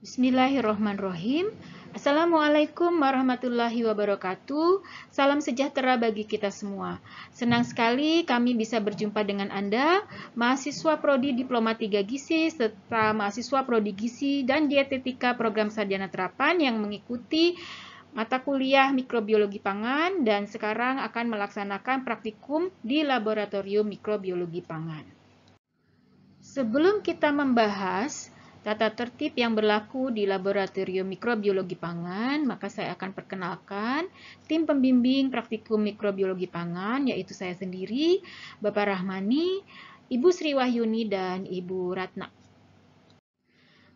Bismillahirrohmanirrohim. Assalamualaikum warahmatullahi wabarakatuh. Salam sejahtera bagi kita semua. Senang sekali kami bisa berjumpa dengan Anda, mahasiswa Prodi Diploma 3 Gizi serta mahasiswa Prodi Gizi dan Dietetika Program Sarjana Terapan yang mengikuti mata kuliah Mikrobiologi Pangan dan sekarang akan melaksanakan praktikum di Laboratorium Mikrobiologi Pangan. Sebelum kita membahas tata tertib yang berlaku di Laboratorium Mikrobiologi Pangan, maka saya akan perkenalkan tim pembimbing praktikum Mikrobiologi Pangan, yaitu saya sendiri, Bapak Rahmani, Ibu Sri Wahyuni, dan Ibu Ratna.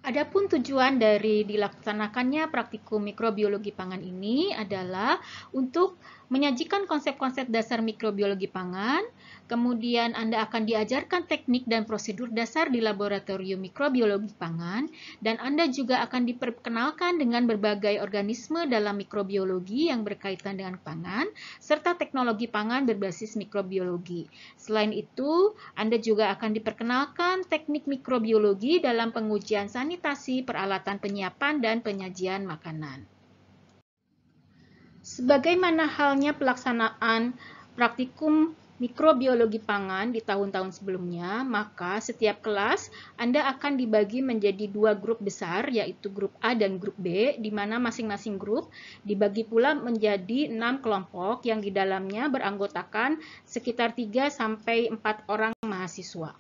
Adapun tujuan dari dilaksanakannya praktikum mikrobiologi pangan ini adalah untuk menyajikan konsep-konsep dasar mikrobiologi pangan, kemudian Anda akan diajarkan teknik dan prosedur dasar di laboratorium mikrobiologi pangan, dan Anda juga akan diperkenalkan dengan berbagai organisme dalam mikrobiologi yang berkaitan dengan pangan, serta teknologi pangan berbasis mikrobiologi. Selain itu, Anda juga akan diperkenalkan teknik mikrobiologi dalam pengujian sanitasi, peralatan penyiapan, dan penyajian makanan. Sebagaimana halnya pelaksanaan praktikum mikrobiologi pangan di tahun-tahun sebelumnya, maka setiap kelas Anda akan dibagi menjadi dua grup besar, yaitu grup A dan grup B, di mana masing-masing grup dibagi pula menjadi 6 kelompok yang di dalamnya beranggotakan sekitar 3-4 orang mahasiswa.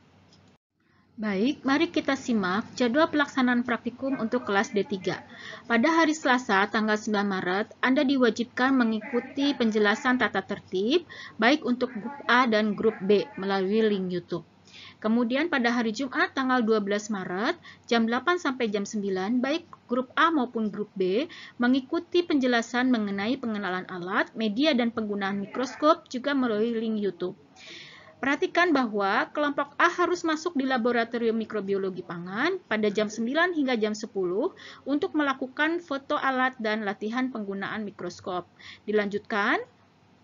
Baik, mari kita simak jadwal pelaksanaan praktikum untuk kelas D3. Pada hari Selasa, tanggal 9 Maret, Anda diwajibkan mengikuti penjelasan tata tertib, baik untuk grup A dan grup B melalui link YouTube. Kemudian pada hari Jumat, tanggal 12 Maret, jam 8 sampai jam 9, baik grup A maupun grup B mengikuti penjelasan mengenai pengenalan alat, media, dan penggunaan mikroskop juga melalui link YouTube. Perhatikan bahwa kelompok A harus masuk di laboratorium mikrobiologi pangan pada jam 9 hingga jam 10 untuk melakukan foto alat dan latihan penggunaan mikroskop. Dilanjutkan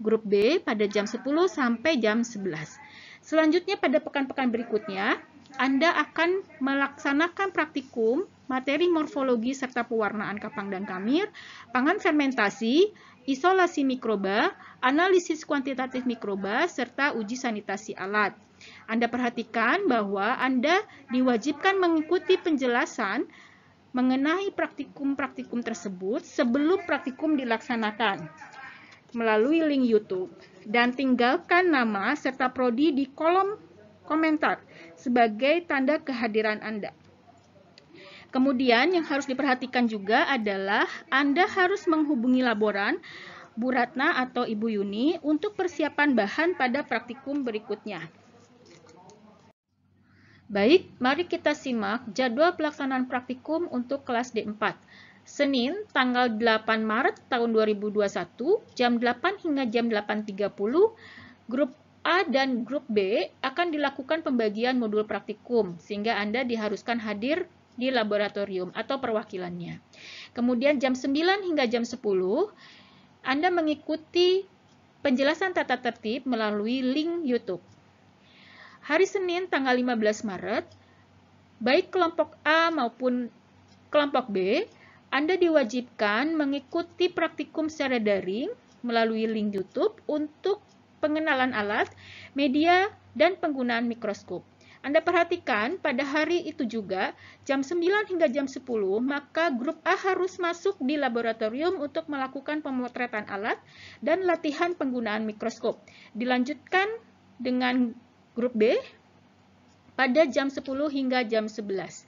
grup B pada jam 10 sampai jam 11. Selanjutnya pada pekan-pekan berikutnya, Anda akan melaksanakan praktikum materi morfologi serta pewarnaan kapang dan kamir, pangan fermentasi, isolasi mikroba, analisis kuantitatif mikroba, serta uji sanitasi alat. Anda perhatikan bahwa Anda diwajibkan mengikuti penjelasan mengenai praktikum-praktikum tersebut sebelum praktikum dilaksanakan melalui link YouTube, dan tinggalkan nama serta prodi di kolom komentar sebagai tanda kehadiran Anda. Kemudian yang harus diperhatikan juga adalah Anda harus menghubungi laboran Bu Ratna atau Ibu Yuni untuk persiapan bahan pada praktikum berikutnya. Baik, mari kita simak jadwal pelaksanaan praktikum untuk kelas D4. Senin, tanggal 8 Maret tahun 2021, jam 8 hingga jam 8.30, grup A dan grup B akan dilakukan pembagian modul praktikum, sehingga Anda diharuskan hadir di laboratorium atau perwakilannya. Kemudian jam 9 hingga jam 10, Anda mengikuti penjelasan tata tertib melalui link YouTube. Hari Senin tanggal 15 Maret, baik kelompok A maupun kelompok B, Anda diwajibkan mengikuti praktikum secara daring melalui link YouTube untuk pengenalan alat, media, dan penggunaan mikroskop. Anda perhatikan pada hari itu juga, jam 9 hingga jam 10, maka grup A harus masuk di laboratorium untuk melakukan pemotretan alat dan latihan penggunaan mikroskop. Dilanjutkan dengan grup B pada jam 10 hingga jam 11.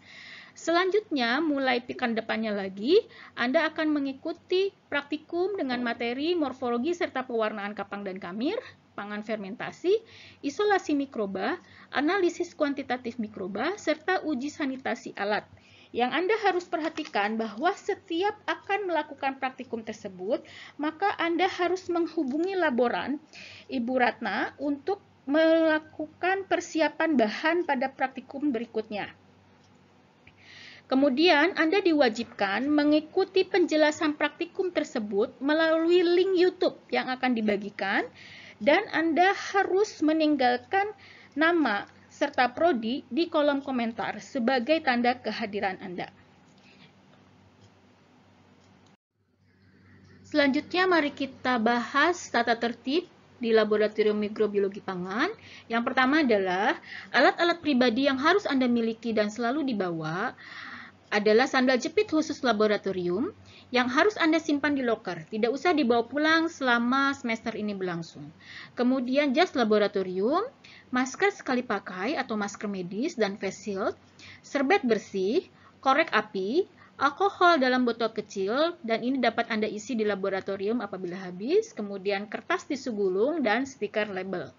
Selanjutnya, mulai pekan depannya lagi, Anda akan mengikuti praktikum dengan materi morfologi serta pewarnaan kapang dan kamir, pangan fermentasi, isolasi mikroba, analisis kuantitatif mikroba, serta uji sanitasi alat. Yang Anda harus perhatikan bahwa setiap akan melakukan praktikum tersebut, maka Anda harus menghubungi laboran Ibu Ratna untuk melakukan persiapan bahan pada praktikum berikutnya. Kemudian Anda diwajibkan mengikuti penjelasan praktikum tersebut melalui link YouTube yang akan dibagikan, dan Anda harus meninggalkan nama serta prodi di kolom komentar sebagai tanda kehadiran Anda. Selanjutnya mari kita bahas tata tertib di Laboratorium Mikrobiologi Pangan. Yang pertama adalah alat-alat pribadi yang harus Anda miliki dan selalu dibawa adalah sandal jepit khusus laboratorium yang harus Anda simpan di loker. Tidak usah dibawa pulang selama semester ini berlangsung. Kemudian jas laboratorium, masker sekali pakai atau masker medis dan face shield, serbet bersih, korek api, alkohol dalam botol kecil, dan ini dapat Anda isi di laboratorium apabila habis, kemudian kertas tisu gulung dan stiker label.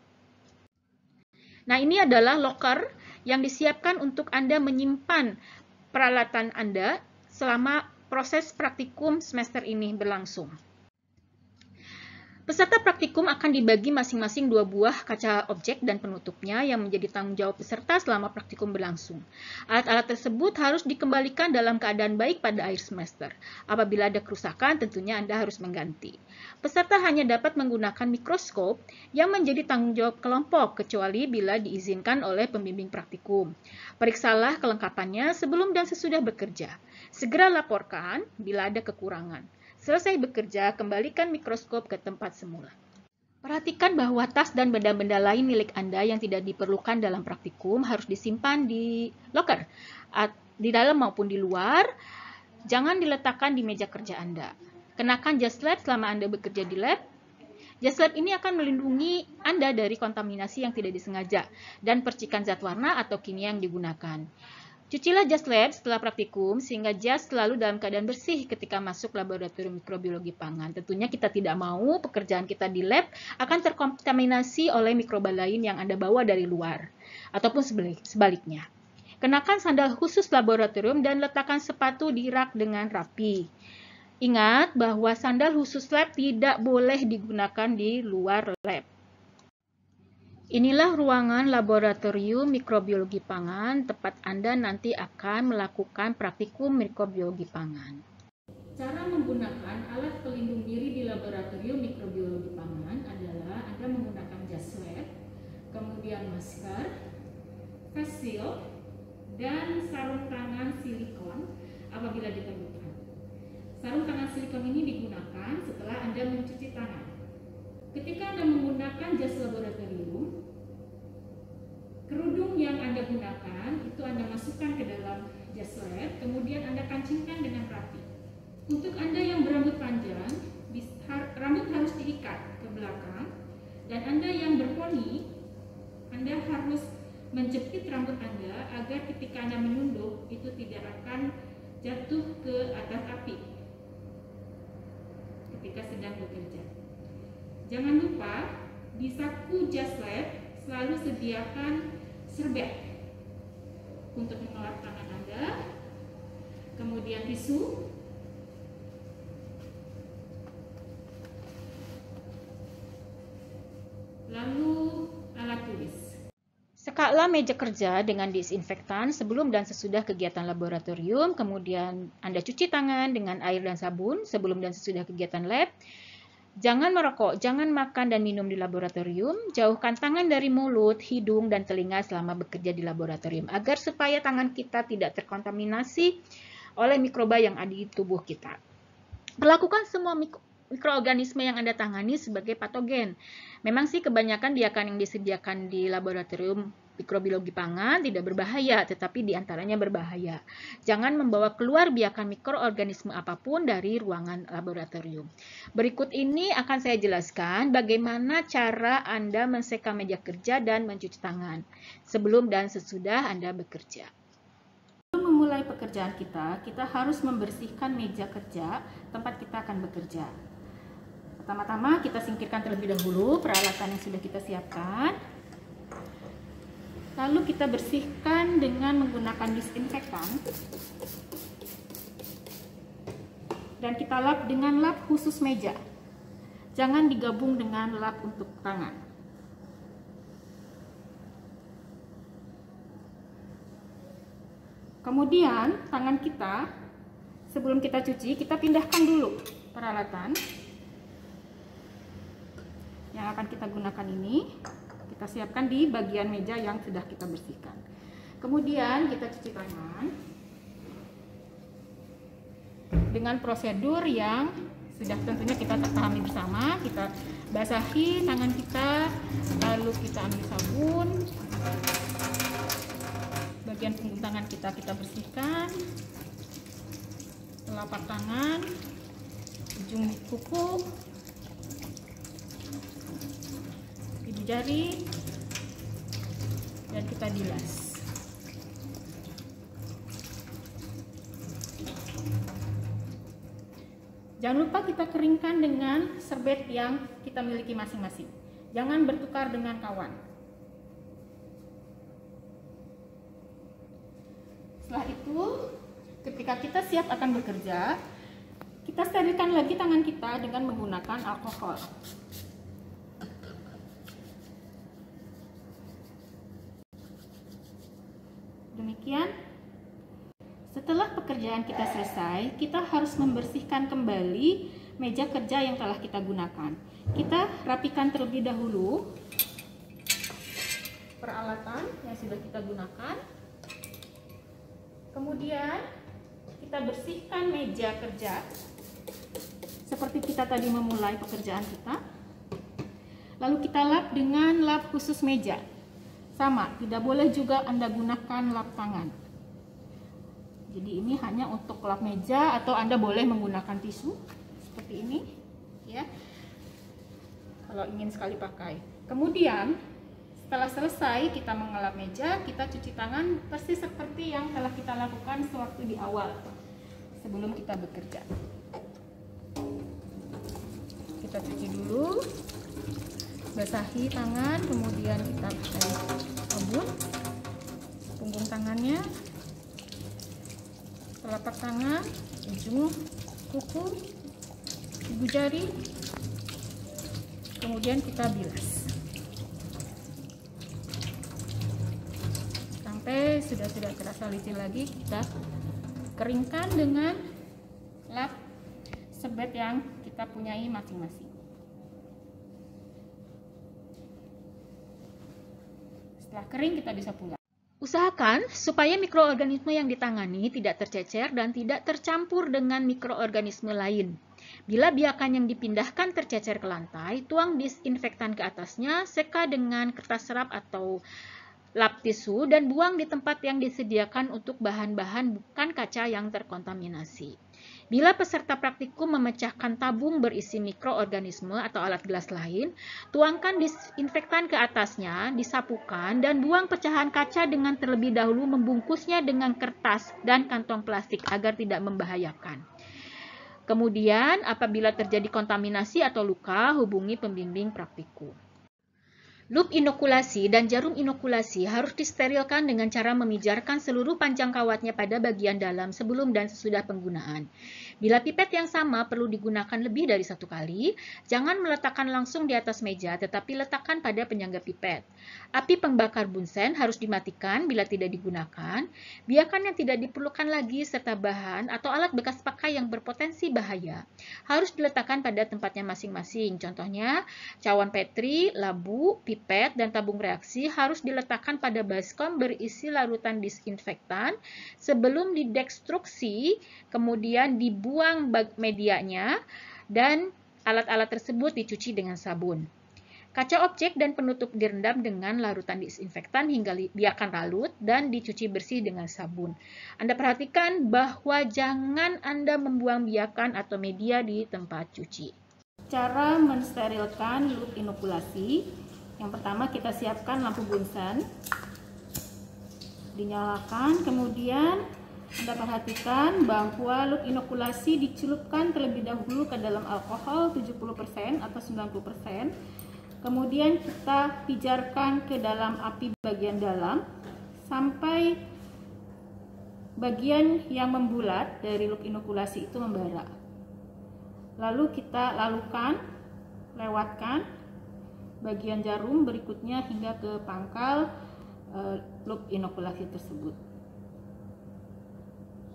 Nah, ini adalah loker yang disiapkan untuk Anda menyimpan peralatan Anda selama proses praktikum semester ini berlangsung. Peserta praktikum akan dibagi masing-masing 2 buah kaca objek dan penutupnya yang menjadi tanggung jawab peserta selama praktikum berlangsung. Alat-alat tersebut harus dikembalikan dalam keadaan baik pada akhir semester. Apabila ada kerusakan, tentunya Anda harus mengganti. Peserta hanya dapat menggunakan mikroskop yang menjadi tanggung jawab kelompok, kecuali bila diizinkan oleh pembimbing praktikum. Periksalah kelengkapannya sebelum dan sesudah bekerja. Segera laporkan bila ada kekurangan. Selesai bekerja, kembalikan mikroskop ke tempat semula. Perhatikan bahwa tas dan benda-benda lain milik Anda yang tidak diperlukan dalam praktikum harus disimpan di loker, di dalam maupun di luar. Jangan diletakkan di meja kerja Anda. Kenakan jas lab selama Anda bekerja di lab. Jas lab ini akan melindungi Anda dari kontaminasi yang tidak disengaja dan percikan zat warna atau kimia yang digunakan. Cucilah jas lab setelah praktikum sehingga jas selalu dalam keadaan bersih ketika masuk laboratorium mikrobiologi pangan. Tentunya kita tidak mau pekerjaan kita di lab akan terkontaminasi oleh mikroba lain yang Anda bawa dari luar ataupun sebaliknya. Kenakan sandal khusus laboratorium dan letakkan sepatu di rak dengan rapi. Ingat bahwa sandal khusus lab tidak boleh digunakan di luar lab. Inilah ruangan laboratorium mikrobiologi pangan, tempat Anda nanti akan melakukan praktikum mikrobiologi pangan. Cara menggunakan alat pelindung diri di laboratorium mikrobiologi pangan adalah Anda menggunakan jas lab, kemudian masker, face shield, dan sarung tangan silikon apabila diperlukan. Sarung tangan silikon ini digunakan setelah Anda mencuci tangan. Ketika Anda menggunakan jas laboratorium, kerudung yang Anda gunakan itu Anda masukkan ke dalam jas lab, kemudian Anda kancingkan dengan rapi. Untuk Anda yang berambut panjang, rambut harus diikat ke belakang, dan Anda yang berponi, Anda harus menjepit rambut Anda agar ketika Anda menunduk itu tidak akan jatuh ke atas api ketika sedang bekerja. Jangan lupa di saku jas lab selalu sediakan serbet untuk mengelap tangan Anda, kemudian tisu, lalu alat tulis. Sekalah meja kerja dengan disinfektan sebelum dan sesudah kegiatan laboratorium, kemudian Anda cuci tangan dengan air dan sabun sebelum dan sesudah kegiatan lab. Jangan merokok, jangan makan dan minum di laboratorium. Jauhkan tangan dari mulut, hidung, dan telinga selama bekerja di laboratorium agar supaya tangan kita tidak terkontaminasi oleh mikroba yang ada di tubuh kita. Perlakukan semua mikroorganisme yang Anda tangani sebagai patogen. Memang sih kebanyakan biakan yang disediakan di laboratorium mikrobiologi pangan tidak berbahaya, tetapi diantaranya berbahaya. Jangan membawa keluar biakan mikroorganisme apapun dari ruangan laboratorium. Berikut ini akan saya jelaskan bagaimana cara Anda menseka meja kerja dan mencuci tangan sebelum dan sesudah Anda bekerja. Sebelum memulai pekerjaan kita harus membersihkan meja kerja tempat kita akan bekerja. Pertama-tama kita singkirkan terlebih dahulu peralatan yang sudah kita siapkan. Lalu kita bersihkan dengan menggunakan disinfektan. Dan kita lap dengan lap khusus meja. Jangan digabung dengan lap untuk tangan. Kemudian tangan kita, sebelum kita cuci, kita pindahkan dulu peralatan yang akan kita gunakan ini. Kita siapkan di bagian meja yang sudah kita bersihkan. Kemudian kita cuci tangan dengan prosedur yang Sudah tentunya kita pahami bersama, kita basahi tangan kita, lalu kita ambil sabun. Bagian punggung tangan kita bersihkan, telapak tangan, ujung kuku, ibu jari, dan kita bilas. Jangan lupa kita keringkan dengan serbet yang kita miliki masing-masing. Jangan bertukar dengan kawan. Setelah itu, ketika kita siap akan bekerja, kita sterilkan lagi tangan kita dengan menggunakan alkohol. Demikian. Setelah pekerjaan kita selesai, kita harus membersihkan kembali meja kerja yang telah kita gunakan. Kita rapikan terlebih dahulu peralatan yang sudah kita gunakan. Kemudian kita bersihkan meja kerja seperti kita tadi memulai pekerjaan kita. Lalu kita lap dengan lap khusus meja. Sama, tidak boleh juga Anda gunakan lap tangan. Jadi ini hanya untuk lap meja, atau Anda boleh menggunakan tisu seperti ini, ya. Kalau ingin sekali pakai. Kemudian setelah selesai kita mengelap meja, kita cuci tangan persis seperti yang telah kita lakukan sewaktu di awal sebelum kita bekerja. Kita cuci dulu, basahi tangan, kemudian kita pakai sabun, punggung tangannya, telapak tangan, ujung kuku, ibu jari, kemudian kita bilas sampai sudah tidak terasa licin lagi. Kita keringkan dengan lap serbet yang kita punyai masing-masing. Setelah kering kita bisa pulang. Usahakan supaya mikroorganisme yang ditangani tidak tercecer dan tidak tercampur dengan mikroorganisme lain. Bila biakan yang dipindahkan tercecer ke lantai, tuang disinfektan ke atasnya, seka dengan kertas serap atau lap tisu, dan buang di tempat yang disediakan untuk bahan-bahan bukan kaca yang terkontaminasi. Bila peserta praktikum memecahkan tabung berisi mikroorganisme atau alat gelas lain, tuangkan disinfektan ke atasnya, disapukan, dan buang pecahan kaca dengan terlebih dahulu membungkusnya dengan kertas dan kantong plastik agar tidak membahayakan. Kemudian, apabila terjadi kontaminasi atau luka, hubungi pembimbing praktikum. Loop inokulasi dan jarum inokulasi harus disterilkan dengan cara memijarkan seluruh panjang kawatnya pada bagian dalam sebelum dan sesudah penggunaan. Bila pipet yang sama perlu digunakan lebih dari satu kali, jangan meletakkan langsung di atas meja, tetapi letakkan pada penyangga pipet. Api pembakar bunsen harus dimatikan bila tidak digunakan. Biakan yang tidak diperlukan lagi serta bahan atau alat bekas pakai yang berpotensi bahaya harus diletakkan pada tempatnya masing-masing. Contohnya, cawan petri, labu, pipet, dan tabung reaksi harus diletakkan pada baskom berisi larutan disinfektan sebelum didestruksi, kemudian dibuang medianya, dan alat-alat tersebut dicuci dengan sabun. Kaca objek dan penutup direndam dengan larutan disinfektan hingga biakan ralut dan dicuci bersih dengan sabun. Anda perhatikan bahwa jangan Anda membuang biakan atau media di tempat cuci. Cara mensterilkan loop inokulasi. Yang pertama kita siapkan lampu bunsen. Dinyalakan, kemudian Anda perhatikan bahwa loop inokulasi dicelupkan terlebih dahulu ke dalam alkohol 70% atau 90%. Kemudian kita pijarkan ke dalam api bagian dalam sampai bagian yang membulat dari loop inokulasi itu membara. Lalu kita lewatkan bagian jarum berikutnya hingga ke pangkal loop inokulasi tersebut.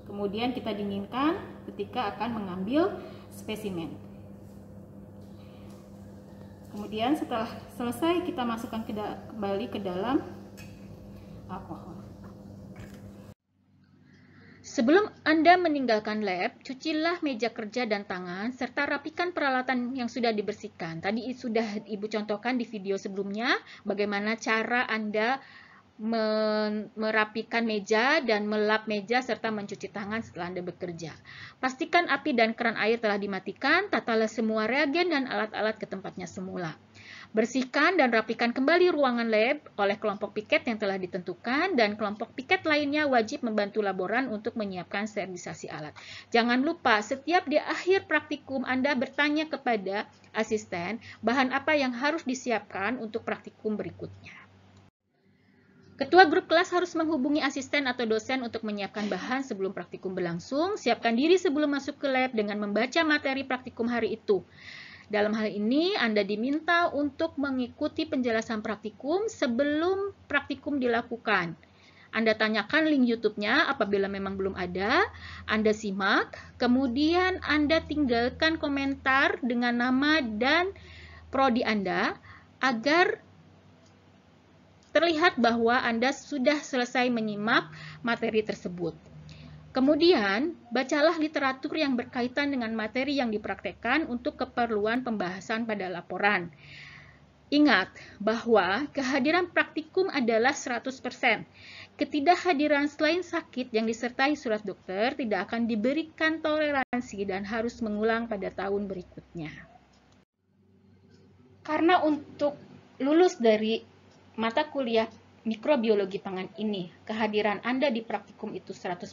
Kemudian kita dinginkan ketika akan mengambil spesimen. Kemudian setelah selesai kita masukkan kembali ke dalam alkohol. Sebelum Anda meninggalkan lab, cucilah meja kerja dan tangan, serta rapikan peralatan yang sudah dibersihkan. Tadi sudah Ibu contohkan di video sebelumnya, bagaimana cara Anda merapikan meja dan melap meja serta mencuci tangan setelah Anda bekerja. Pastikan api dan keran air telah dimatikan, tatalah semua reagen dan alat-alat ke tempatnya semula. Bersihkan dan rapikan kembali ruangan lab oleh kelompok piket yang telah ditentukan, dan kelompok piket lainnya wajib membantu laboran untuk menyiapkan sterilisasi alat. Jangan lupa, setiap di akhir praktikum Anda bertanya kepada asisten bahan apa yang harus disiapkan untuk praktikum berikutnya. Ketua grup kelas harus menghubungi asisten atau dosen untuk menyiapkan bahan sebelum praktikum berlangsung. Siapkan diri sebelum masuk ke lab dengan membaca materi praktikum hari itu. Dalam hal ini, Anda diminta untuk mengikuti penjelasan praktikum sebelum praktikum dilakukan. Anda tanyakan link YouTube-nya apabila memang belum ada, Anda simak, kemudian Anda tinggalkan komentar dengan nama dan prodi Anda agar terlihat bahwa Anda sudah selesai menyimak materi tersebut. Kemudian, bacalah literatur yang berkaitan dengan materi yang dipraktekkan untuk keperluan pembahasan pada laporan. Ingat bahwa kehadiran praktikum adalah 100%. Ketidakhadiran selain sakit yang disertai surat dokter tidak akan diberikan toleransi dan harus mengulang pada tahun berikutnya. Karena untuk lulus dari mata kuliah mikrobiologi pangan ini, kehadiran Anda di praktikum itu 100%,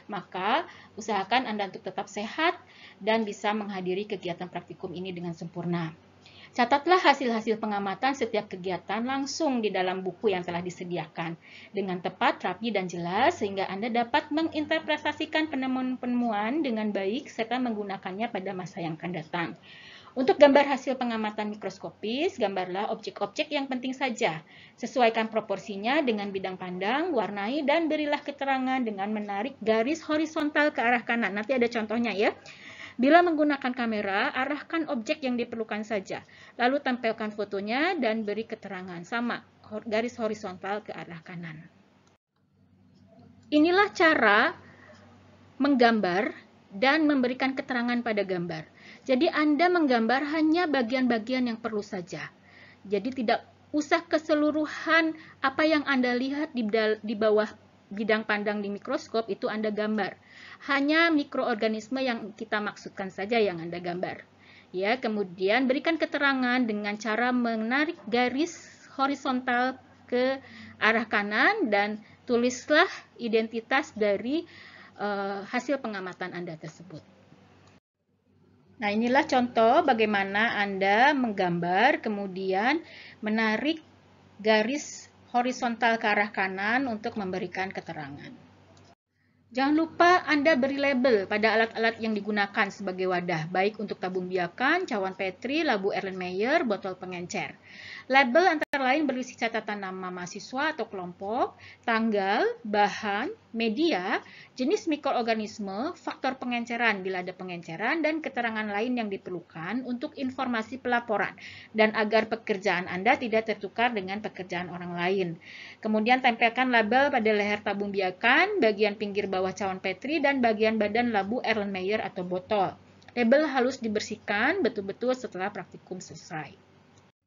maka usahakan Anda untuk tetap sehat dan bisa menghadiri kegiatan praktikum ini dengan sempurna. Catatlah hasil-hasil pengamatan setiap kegiatan langsung di dalam buku yang telah disediakan, dengan tepat, rapi, dan jelas, sehingga Anda dapat menginterpretasikan penemuan-penemuan dengan baik serta menggunakannya pada masa yang akan datang. Untuk gambar hasil pengamatan mikroskopis, gambarlah objek-objek yang penting saja. Sesuaikan proporsinya dengan bidang pandang, warnai, dan berilah keterangan dengan menarik garis horizontal ke arah kanan. Nanti ada contohnya ya. Bila menggunakan kamera, arahkan objek yang diperlukan saja. Lalu tempelkan fotonya dan beri keterangan. Sama, garis horizontal ke arah kanan. Inilah cara menggambar dan memberikan keterangan pada gambar. Jadi Anda menggambar hanya bagian-bagian yang perlu saja. Jadi tidak usah keseluruhan apa yang Anda lihat di bawah bidang pandang di mikroskop itu Anda gambar. Hanya mikroorganisme yang kita maksudkan saja yang Anda gambar. Ya, kemudian berikan keterangan dengan cara menarik garis horizontal ke arah kanan dan tulislah identitas dari hasil pengamatan Anda tersebut. Nah, inilah contoh bagaimana Anda menggambar, kemudian menarik garis horizontal ke arah kanan untuk memberikan keterangan. Jangan lupa Anda beri label pada alat-alat yang digunakan sebagai wadah, baik untuk tabung biakan, cawan Petri, labu Erlenmeyer, botol pengencer. Label antara lain berisi catatan nama mahasiswa atau kelompok, tanggal, bahan, media, jenis mikroorganisme, faktor pengenceran bila ada pengenceran, dan keterangan lain yang diperlukan untuk informasi pelaporan, dan agar pekerjaan Anda tidak tertukar dengan pekerjaan orang lain. Kemudian tempelkan label pada leher tabung biakan, bagian pinggir bawah cawan Petri, dan bagian badan labu Erlenmeyer atau botol. Label harus dibersihkan betul-betul setelah praktikum selesai.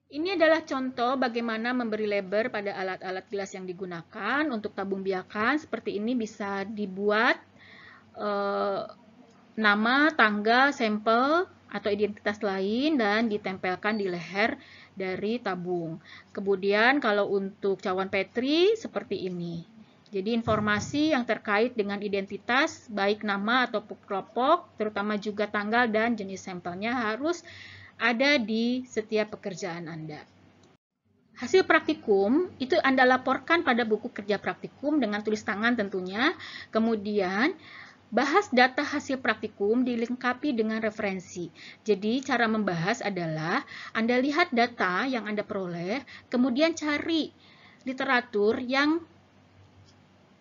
Ini adalah contoh bagaimana memberi label pada alat-alat gelas yang digunakan. Untuk tabung biakan seperti ini bisa dibuat nama, tanggal, sampel, atau identitas lain dan ditempelkan di leher dari tabung. Kemudian kalau untuk cawan Petri seperti ini. Jadi informasi yang terkait dengan identitas, baik nama atau kelompok, terutama juga tanggal dan jenis sampelnya harus ada di setiap pekerjaan Anda. Hasil praktikum itu Anda laporkan pada buku kerja praktikum dengan tulis tangan tentunya. Kemudian bahas data hasil praktikum dilengkapi dengan referensi. Jadi cara membahas adalah Anda lihat data yang Anda peroleh, kemudian cari literatur yang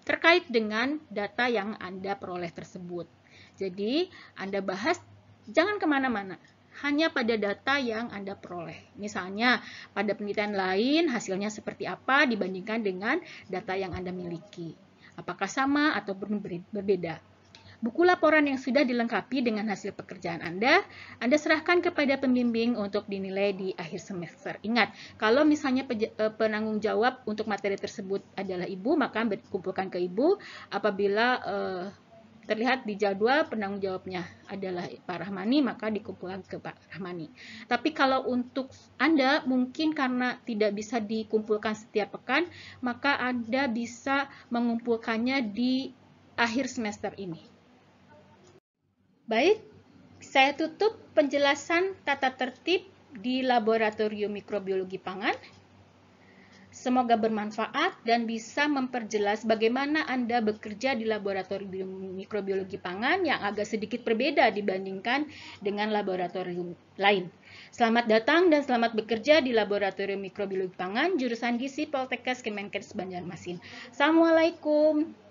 terkait dengan data yang Anda peroleh tersebut. Jadi Anda bahas, jangan kemana-mana. Hanya pada data yang Anda peroleh. Misalnya, pada penelitian lain hasilnya seperti apa dibandingkan dengan data yang Anda miliki. apakah sama atau berbeda. Buku laporan yang sudah dilengkapi dengan hasil pekerjaan Anda serahkan kepada pembimbing untuk dinilai di akhir semester. Ingat, kalau misalnya penanggung jawab untuk materi tersebut adalah Ibu, maka dikumpulkan ke Ibu. Apabila terlihat di jadwal penanggung jawabnya adalah Pak Rahmani, maka dikumpulkan ke Pak Rahmani. Tapi kalau untuk Anda, mungkin karena tidak bisa dikumpulkan setiap pekan, maka Anda bisa mengumpulkannya di akhir semester ini. Baik, saya tutup penjelasan tata tertib di Laboratorium Mikrobiologi Pangan. Semoga bermanfaat dan bisa memperjelas bagaimana Anda bekerja di Laboratorium Mikrobiologi Pangan yang agak sedikit berbeda dibandingkan dengan laboratorium lain. Selamat datang dan selamat bekerja di Laboratorium Mikrobiologi Pangan, jurusan Gizi Poltekkes Kemenkes Banjarmasin. Assalamualaikum.